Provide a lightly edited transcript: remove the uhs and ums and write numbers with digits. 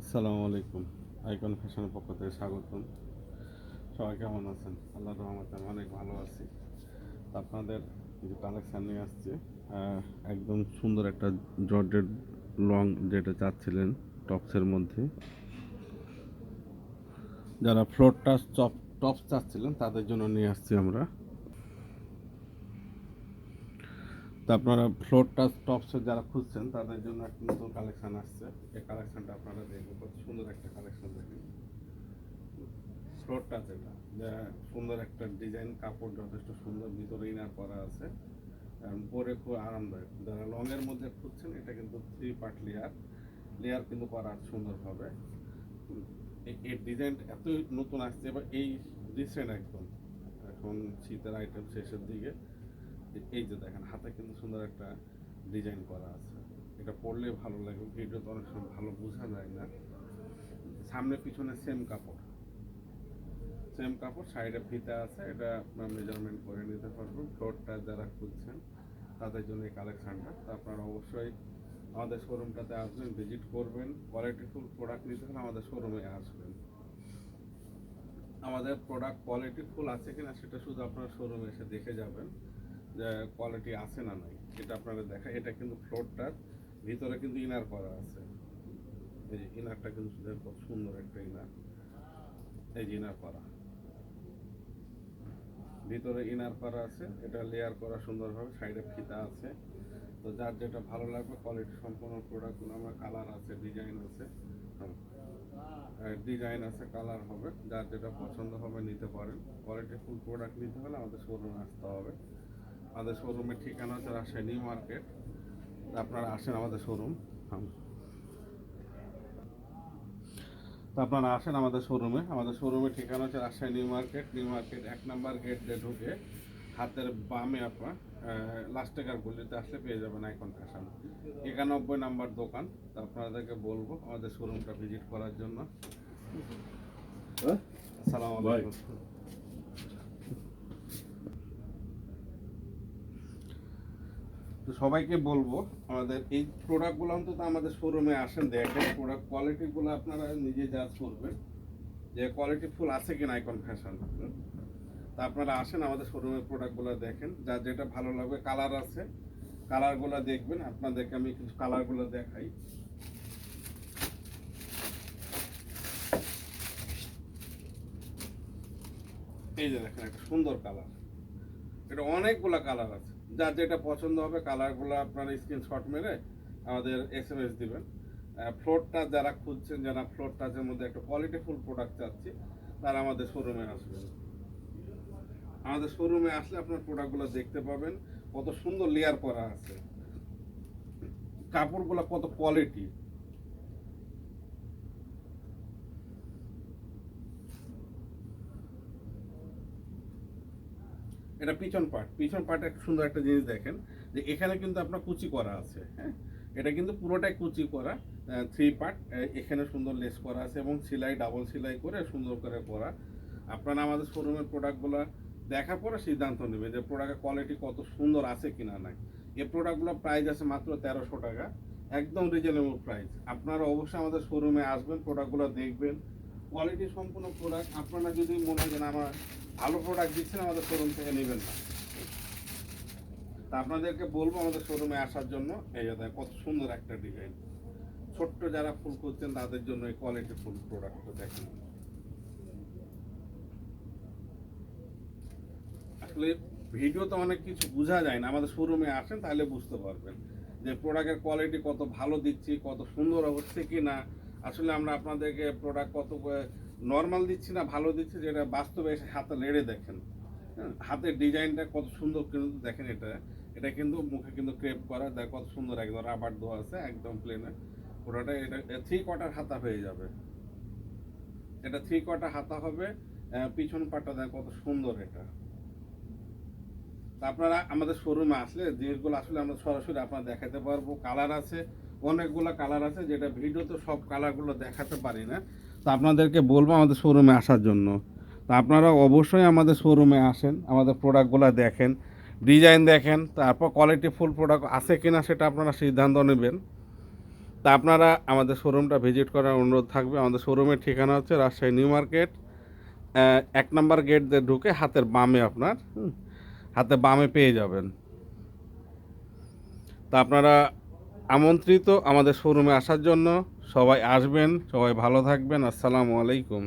আসসালামু আলাইকুম। আইকন ফ্যাশনের পক্ষ থেকে স্বাগতম। সবাই কেমন আছেন? আল্লাহর রহমতে আমি অনেক ভালো আছি। তো আপনাদের কিছু কালেকশান নিয়ে আসছি। একদম সুন্দর একটা জর্জেট লং যেটা চাচ্ছিলেন টপসের মধ্যে, যারা ফ্লোর টাচ টপস চাচ্ছিলেন তাদের জন্য নিয়ে আসছি আমরা। তো আপনারা ফ্লোর টাচ টপসের যারা খুঁজছেন তাদের জন্য একটা নতুন কালেকশান আসছে। এই কালেকশানটা আপনারা দেখবেন, কত সুন্দর একটা কালেকশান দেখেন। ফ্লোর টাচ এটা যা সুন্দর একটা ডিজাইন, কাপড় যথেষ্ট সুন্দর, ভিতরে ইনার করা আছে, পরে খুব আরামদায়ক। যারা লংয়ের মধ্যে খুঁজছেন এটা কিন্তু 3 পার্ট লেয়ার কিন্তু করা সুন্দরভাবে। এই ডিজাইন এতই নতুন আসছে এবার, এই রিসেন্ট একদম এখন শীতের আইটেম শেষের দিকে। এই যে দেখেন হাতে কিন্তু সুন্দর একটা ডিজাইন করা আছে, এটা পরলে ভালো লাগে। ভিডিওতে অনেক সময় ভালো বোঝা যায় না। সামনে পিছনে সেম কাপড় সাইডে ফিতা আছে, এটা মেজারমেন্ট করে নিতে পারবেন। ফ্লোরটা যারা খুঁজছেন তাদের জন্য এই কালেকশানটা। তো আপনারা অবশ্যই আমাদের শোরুমটাতে আসবেন, ভিজিট করবেন। কোয়ালিটিফুল প্রোডাক্ট নিতে হলে আমাদের শোরুমে আসবেন। আমাদের প্রোডাক্ট কোয়ালিটিফুল আছে কিনা সেটা শুধু আপনার শোরুমে এসে দেখে যাবেন, যে কোয়ালিটি আছে না নাই এটা আপনারা দেখা। এটা কিন্তু ফ্লোরটার ভিতরে কিন্তু ইনার করা আছে। এই যে ইনারটা কিন্তু খুব সুন্দর একটা ইনার, এই যে ইনার করা, ভিতরে ইনার করা আছে, এটা লেয়ার করা সুন্দরভাবে, সাইডে ফিতা আছে। তো যার যেটা ভালো লাগবে, কোয়ালিটি সম্পূর্ণ প্রোডাক্টগুলো আমার কালার আছে, ডিজাইন আছে, কালার হবে, যার যেটা পছন্দ হবে নিতে পারেন। কোয়ালিটি ফুল প্রোডাক্ট নিতে হলে আমাদের শোরুমে আসতে হবে। আমাদের শোরুমের ঠিকানা হচ্ছে রাজশাহী নিউ মার্কেট। আপনারা আসেন আমাদের শোরুম, তো আপনারা আসেন আমাদের শোরুমের ঠিকানা হচ্ছে রাজশাহী নিউ মার্কেট 1 নম্বর গেট দিয়ে ঢুকে হাতের বামে আপনার লাস্ট টাকার গলিতে আসলে পেয়ে যাবেন আইকন ফ্যাশন, 91 নম্বর দোকান। তো আপনাদেরকে বলবো আমাদের শোরুমটা ভিজিট করার জন্য। আসসালামু আলাইকুম। তো সবাইকে বলবো আমাদের এই প্রোডাক্টগুলো অন্তত আমাদের শোরুমে আসেন, দেখেন প্রোডাক্ট কোয়ালিটিগুলো আপনারা নিজে জাজ করবেন যে কোয়ালিটি ফুল আছে কিনা আইকন ফ্যাশন। তা আপনারা আসেন আমাদের শোরুমের প্রোডাক্টগুলো দেখেন, যার যেটা ভালো লাগবে। কালার আছে, কালারগুলো দেখবেন। আপনাদেরকে আমি কিছু কালারগুলো দেখাই। এই যে দেখেন একটা সুন্দর কালার, এটা অনেকগুলো কালার আছে, যার যেটা পছন্দ হবে কালারগুলো আপনারা স্ক্রিনশট মেরে আমাদের SMS দিবেন। ফ্লোর টাচ যারা খুঁজছেন, যারা ফ্লোর টাচের মধ্যে একটা কোয়ালিটিফুল প্রোডাক্ট চাচ্ছি, তারা আমাদের শোরুমে আসবেন। আমাদের শোরুমে আসলে আপনার প্রোডাক্টগুলো দেখতে পাবেন, কত সুন্দর লেয়ার করা আছে, কাপড়গুলো কত কোয়ালিটি। এটা পিছন পার্ট একটা সুন্দর একটা জিনিস দেখেন, যে এখানে কিন্তু আপনার কুচি করা আছে। হ্যাঁ, এটা কিন্তু পুরোটাই কুচি করা, 3 পার্ট। এখানে সুন্দর লেস করা আছে এবং সেলাই, ডাবল সেলাই করে সুন্দর করে করা। আপনারা আমাদের শোরুমের প্রোডাক্টগুলো দেখার পরে সিদ্ধান্ত নেবে যে প্রোডাক্টের কোয়ালিটি কত সুন্দর আছে কিনা নাই। এই প্রোডাক্টগুলো প্রাইস আছে মাত্র 1300 টাকা, একদম রিজনেবল প্রাইস। আপনারা অবশ্যই আমাদের শোরুমে আসবেন, প্রোডাক্টগুলো দেখবেন, কোয়ালিটি সম্পূর্ণ প্রোডাক্ট। আপনারা যদি মনে করেন আমার ভালো প্রোডাক্ট দিচ্ছেন, আমাদের শোরুম থেকে নেবেন না। তা আপনাদেরকে বলবো আমাদের শোরুমে আসার জন্য। এই যে কত সুন্দর একটা ডিজাইন, ছোট্ট যারা ফুল করছেন তাদের জন্য এই কোয়ালিটি ফুল প্রোডাক্টটা দেখেন। আসলে ভিডিওতে অনেক কিছু বোঝা যায় না, আমাদের শোরুমে আসেন তাহলে বুঝতে পারবেন যে প্রোডাক্টের কোয়ালিটি কত ভালো দিচ্ছি, কত সুন্দর হচ্ছে কি না। আসলে আমরা আপনাদেরকে প্রোডাক্ট কত নর্মাল দিচ্ছি না ভালো দিচ্ছি, যেটা বাস্তবে এসে হাতে লেড়ে দেখেন। হ্যাঁ, হাতের ডিজাইনটা কত সুন্দর কিন্তু দেখেন। এটা এটা কিন্তু মুখে কিন্তু ক্রেপ করা, দেখ কত সুন্দর, একদম রাবার দেওয়া আছে, একদম প্লেনে পুরোটা। এটা 3 কোয়ার্টার হাতা হয়ে যাবে, এটা 3 কোয়ার্টার হাতা হবে। পিছন পাটটা দেখ কত সুন্দর এটা। আপনারা আমাদের শোরুমে আসলে জিনিসগুলো আসলে আমরা সরাসরি আপনারা দেখাতে পারবো। কালার আছে, অনেকগুলো কালার আছে, যেটা ভিডিওতে সব কালারগুলো দেখাতে পারি না। তো আপনাদেরকে বলবো আমাদের শোরুমে আসার জন্য। তো আপনারা অবশ্যই আমাদের শোরুমে আসেন, আমাদের প্রোডাক্টগুলো দেখেন, ডিজাইন দেখেন, তারপর কোয়ালিটি ফুল প্রোডাক্ট আছে কিনা সেটা আপনারা সিদ্ধান্ত নেবেন। তা আপনারা আমাদের শোরুমটা ভিজিট করার অনুরোধ থাকবে। আমাদের শোরুমের ঠিকানা হচ্ছে Rajshahi New Market, ১ number gate দিয়ে ঢুকে হাতের বামে আপনার হাতে বামে পেয়ে যাবেন। তা আপনারা আমন্ত্রিত আমাদের শোরুমে আসার জন্য। সবাই আসবেন, সবাই ভালো থাকবেন। আসসালামু আলাইকুম।